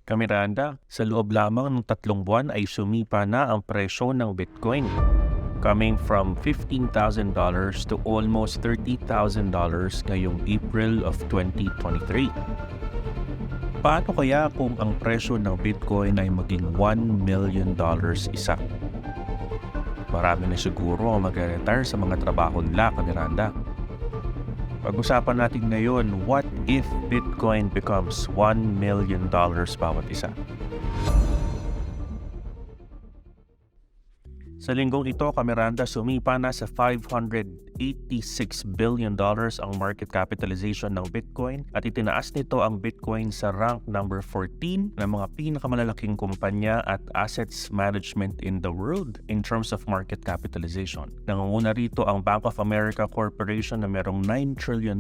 Kamiranda, sa loob lamang ng 3 buwan ay sumipa na ang presyo ng Bitcoin. Coming from $15,000 to almost $30,000 ngayong April of 2023. Paano kaya kung ang presyo ng Bitcoin ay maging $1 million isa? Marami na siguro ang mag-retire sa mga trabaho nila, Kamiranda. Pag-usapan natin ngayon, what if Bitcoin becomes $1 million bawat isa? Sa linggong ito, Kamiranda, sumipa na sa $586 billion ang market capitalization ng Bitcoin at itinaas nito ang Bitcoin sa rank number 14 ng mga pinakamalalaking kumpanya at assets management in the world in terms of market capitalization. Nangunguna rito ang Bank of America Corporation na merong $9 trillion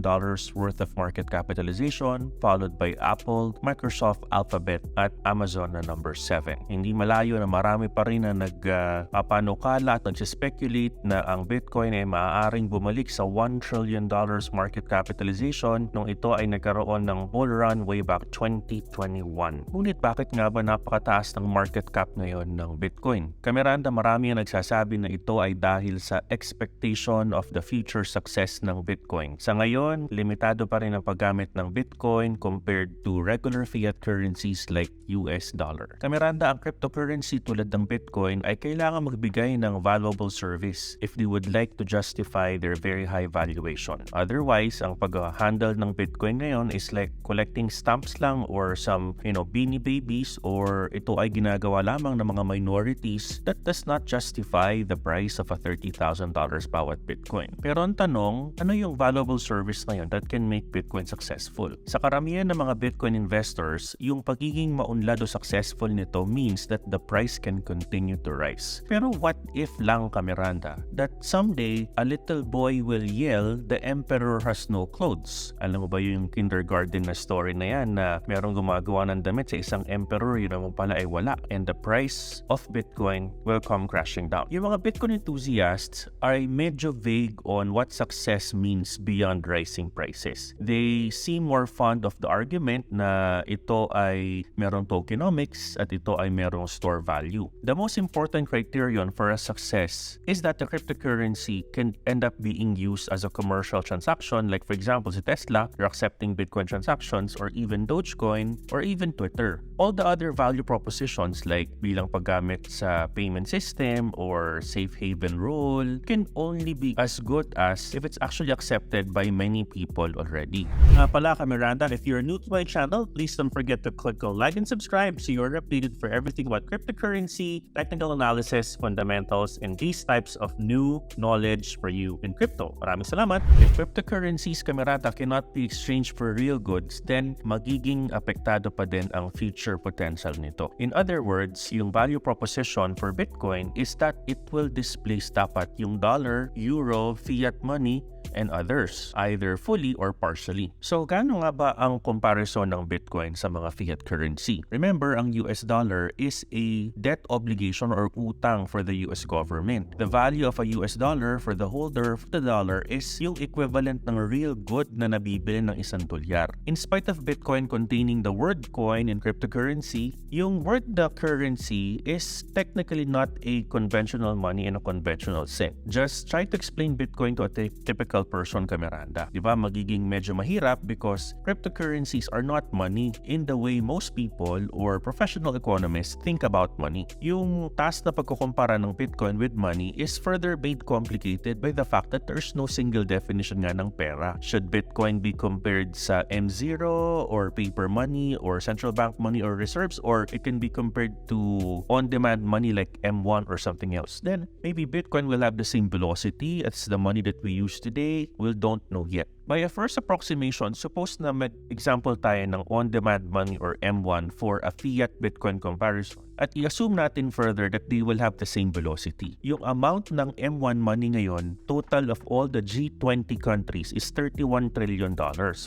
worth of market capitalization, followed by Apple, Microsoft, Alphabet at Amazon na number 7. Hindi malayo na marami pa rin na nagpapanukala at nagsispekulate na ang Bitcoin ay maaaring bumalik sa $1 trillion market capitalization nung ito ay nagkaroon ng bull run way back 2021. Ngunit bakit nga ba napakataas ng market cap ngayon ng Bitcoin? Kamiranda, marami ang nagsasabi na ito ay dahil sa expectation of the future success ng Bitcoin. Sa ngayon, limitado pa rin ang paggamit ng Bitcoin compared to regular fiat currencies like US dollar. Kamiranda, ang cryptocurrency tulad ng Bitcoin ay kailangan magbigay ng valuable service if they would like to justify their very high valuation. Otherwise, ang pag-handle ng Bitcoin ngayon is like collecting stamps lang or some, beanie babies, or ito ay ginagawa lamang ng mga minorities that does not justify the price of a $30,000 bawat Bitcoin. Pero ang tanong, ano yung valuable service ngayon that can make Bitcoin successful? Sa karamihan ng mga Bitcoin investors, yung pagiging maunlad o successful nito means that the price can continue to rise. Pero what if lang, Kamiranda, that someday a little boy will yell, "The emperor has no clothes"? Alam mo ba yung kindergarten na story na yan na merong gumagawa ng damit sa isang emperor, yun naman pala ay wala, and the price of Bitcoin will come crashing down. Yung mga Bitcoin enthusiasts ay medyo vague on what success means beyond rising prices. They seem more fond of the argument na ito ay merong tokenomics at ito ay merong store value. The most important criterion for a success is that the cryptocurrency can end up being used as a commercial transaction, like for example si Tesla, you're accepting Bitcoin transactions, or even Dogecoin, or even Twitter. All the other value propositions like bilang paggamit sa payment system or safe haven role can only be as good as if it's actually accepted by many people already. Nga pala, Kamiranda, if you're new to my channel, please don't forget to click on like and subscribe so you're updated for everything about cryptocurrency, technical analysis, fundamentals, and these types of new knowledge for you in crypto. Maraming salamat. If cryptocurrencies, Kamiranda, cannot be exchanged for real goods, then magiging apektado pa din ang future potential nito. In other words, yung value proposition for Bitcoin is that it will displace dapat yung dollar, euro, fiat money, and others, either fully or partially. So, gaano nga ba ang comparison ng Bitcoin sa mga fiat currency? Remember, ang US dollar is a debt obligation or utang for the US government. The value of a US dollar for the holder of the dollar is yung equivalent ng real good na nabibili ng $1. In spite of Bitcoin containing the word coin in cryptocurrency, yung word the currency is technically not a conventional money in a conventional sense. Just try to explain Bitcoin to a typical person, Kamiranda. Diba, magiging medyo mahirap because cryptocurrencies are not money in the way most people or professional economists think about money. Yung task na pagkukumpara ng Bitcoin with money is further made complicated by the fact that there's no single definition nga ng pera. Should Bitcoin be compared sa M0 or paper money or central bank money or reserves, or it can be compared to on-demand money like M1 or something else? Then maybe Bitcoin will have the same velocity as the money that we use today. We don't know yet. By a first approximation, suppose na mag-example tayo ng on-demand money or M1 for a fiat Bitcoin comparison. At i-assume natin further that they will have the same velocity. Yung amount ng M1 money ngayon, total of all the G20 countries is $31 trillion,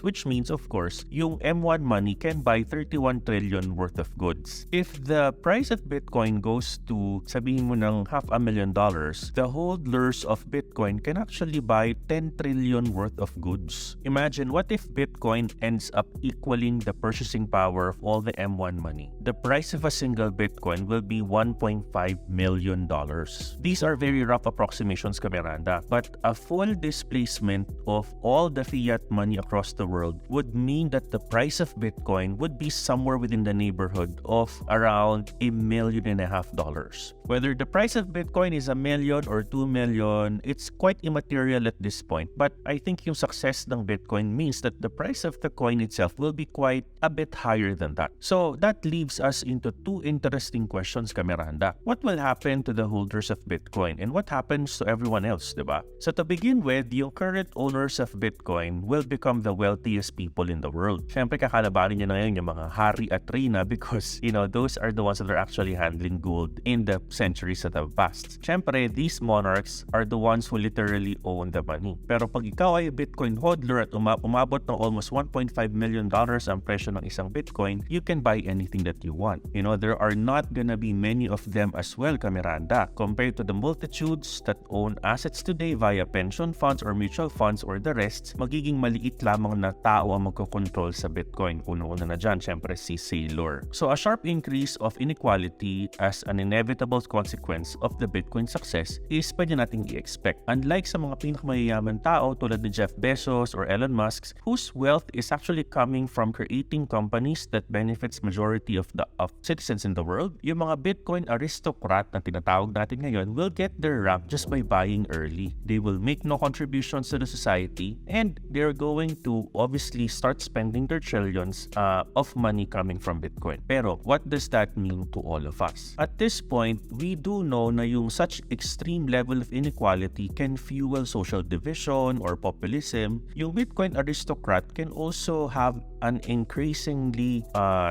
which means, of course, yung M1 money can buy 31 trillion worth of goods. If the price of Bitcoin goes to, sabihin mo ng $500,000, the holders of Bitcoin can actually buy 10 trillion worth of goods. multitudes. Imagine, what if Bitcoin ends up equaling the purchasing power of all the M1 money? The price of a single Bitcoin will be $1.5 million. These are very rough approximations, Miranda, but a full displacement of all the fiat money across the world would mean that the price of Bitcoin would be somewhere within the neighborhood of around $1.5 million. Whether the price of Bitcoin is $1 million or $2 million, it's quite immaterial at this point. But I think yung success ng Bitcoin means that the price of the coin itself will be quite a bit higher than that. So that leaves us into two interesting questions, Miranda. What will happen to the holders of Bitcoin and what happens to everyone else, diba? So to begin with, yung current owners of Bitcoin will become the wealthiest people in the world. Siyempre, kakalabanin niya na ngayon yung mga hari at reyna because, those are the ones that are actually handling gold in the centuries that have passed. Siyempre, these monarchs are the ones who literally own the money. Pero pag ikaw ay Bitcoin hodler at umabot ng almost $1.5 million ang presyo ng isang Bitcoin, you can buy anything that you want. There are not gonna be many of them as well, Miranda, compared to the multitudes that own assets today via pension funds or mutual funds or the rest. Magiging maliit lamang na tao ang magkocontrol sa Bitcoin. Una na dyan, syempre si Saylor. So a sharp increase of inequality as an inevitable consequence of the Bitcoin success is pwede nating i-expect. Unlike sa mga pinakamayayaman tao tulad ni Jeff Bezos or Elon Musk, whose wealth is actually coming from creating companies that benefits majority of citizens in the world, yung mga Bitcoin aristocrat na tinatawag natin ngayon will get their rank just by buying early. They will make no contributions to the society and they're going to obviously start spending their trillions of money coming from Bitcoin. Pero what does that mean to all of us? At this point, we do know na yung such extreme level of inequality can fuel social division or populism. Yung Bitcoin aristocrat can also have an increasingly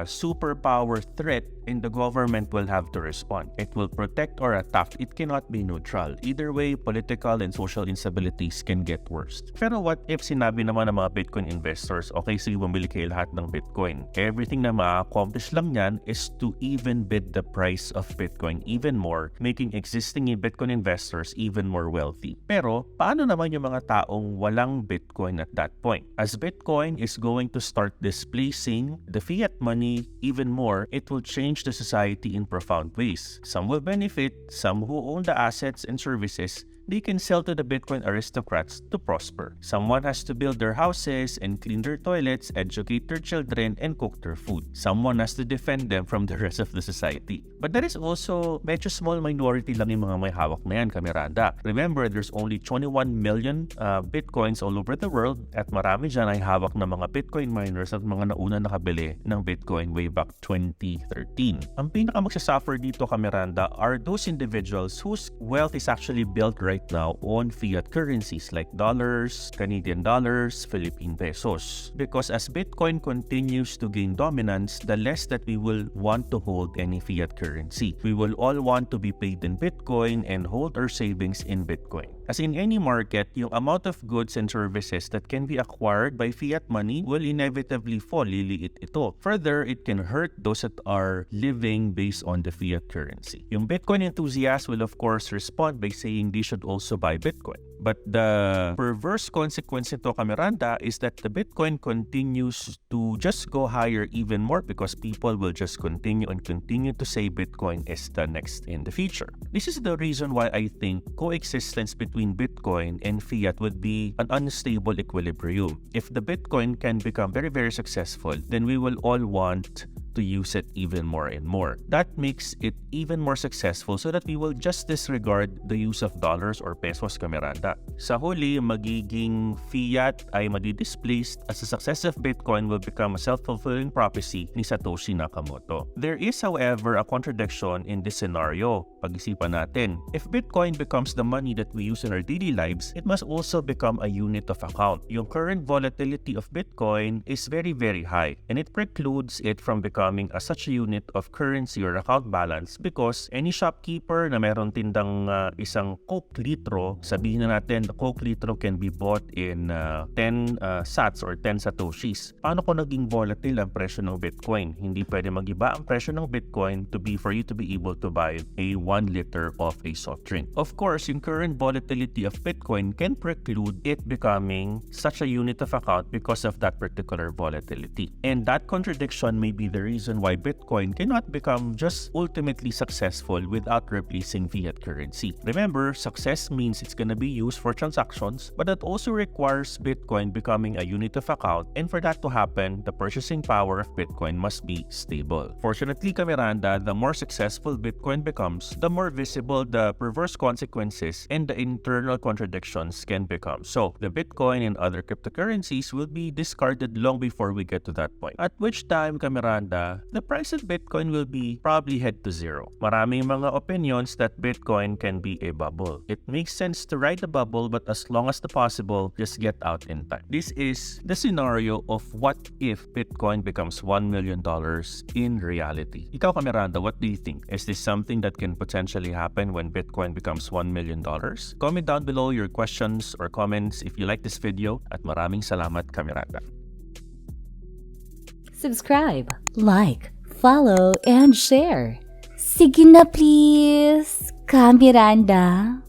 superpower threat and the government will have to respond. It will protect or attack. It cannot be neutral. Either way, political and social instabilities can get worse. Pero what if sinabi naman ng mga Bitcoin investors, okay, sige, bumili kayo lahat ng Bitcoin. Everything na ma-accomplish lang yan is to even bid the price of Bitcoin even more, making existing Bitcoin investors even more wealthy. Pero, paano naman yung mga taong walang Bitcoin at that point? As Bitcoin is going to start displacing the fiat money even more, it will change the society in profound ways. Some will benefit, some who own the assets and services they can sell to the Bitcoin aristocrats to prosper. Someone has to build their houses and clean their toilets, educate their children, and cook their food. Someone has to defend them from the rest of the society. But there is also medyo small minority lang yung mga may hawak na yan, Miranda. Remember, there's only 21 million Bitcoins all over the world at marami dyan ay hawak ng mga Bitcoin miners at mga nauna nakabili ng Bitcoin way back 2013. Ang pinaka magsasuffer dito, Miranda, are those individuals whose wealth is actually built right now on fiat currencies like dollars, Canadian dollars, Philippine pesos. Because as Bitcoin continues to gain dominance, the less that we will want to hold any fiat currency. We will all want to be paid in Bitcoin and hold our savings in Bitcoin. As in any market, yung amount of goods and services that can be acquired by fiat money will inevitably fall, liliit ito. Further, it can hurt those that are living based on the fiat currency. Yung Bitcoin enthusiasts will of course respond by saying they should also buy Bitcoin. But the perverse consequence nito, Miranda, is that the Bitcoin continues to just go higher even more because people will just continue to say Bitcoin is the next in the future. This is the reason why I think coexistence between Bitcoin and fiat would be an unstable equilibrium. If the Bitcoin can become very, very successful, then we will all want to use it even more and more. That makes it even more successful so that we will just disregard the use of dollars or pesos, Miranda. Sa huli, magiging fiat ay madi-displaced as the success of Bitcoin will become a self-fulfilling prophecy ni Satoshi Nakamoto. There is, however, a contradiction in this scenario. Pag-isipan natin, if Bitcoin becomes the money that we use in our daily lives, it must also become a unit of account. Yung current volatility of Bitcoin is very, very high and it precludes it from becoming becoming such a unit of currency or account balance because any shopkeeper na meron tindang isang Coke litro, sabihin na natin the Coke litro can be bought in 10 sats or 10 satoshis. Paano kung naging volatile ang presyo ng Bitcoin? Hindi pwede mag-iba ang presyo ng Bitcoin for you to be able to buy a 1 liter of a soft drink. Of course, yung current volatility of Bitcoin can preclude it becoming such a unit of account because of that particular volatility. And that contradiction may be the reason why Bitcoin cannot become just ultimately successful without replacing fiat currency. Remember, success means it's gonna be used for transactions, but that also requires Bitcoin becoming a unit of account, and for that to happen, the purchasing power of Bitcoin must be stable. Fortunately, Miranda, the more successful Bitcoin becomes, the more visible the perverse consequences and the internal contradictions can become. So, the Bitcoin and other cryptocurrencies will be discarded long before we get to that point. At which time, Miranda, the price of Bitcoin will be probably head to zero. Maraming mga opinions that Bitcoin can be a bubble. It makes sense to ride the bubble, but as long as possible, just get out in time. This is the scenario of what if Bitcoin becomes $1 million in reality. Ikaw, Miranda, what do you think? Is this something that can potentially happen when Bitcoin becomes $1 million? Comment down below your questions or comments if you like this video, at maraming salamat, Miranda. Subscribe, like, follow, and share. Sige na please, Miranda.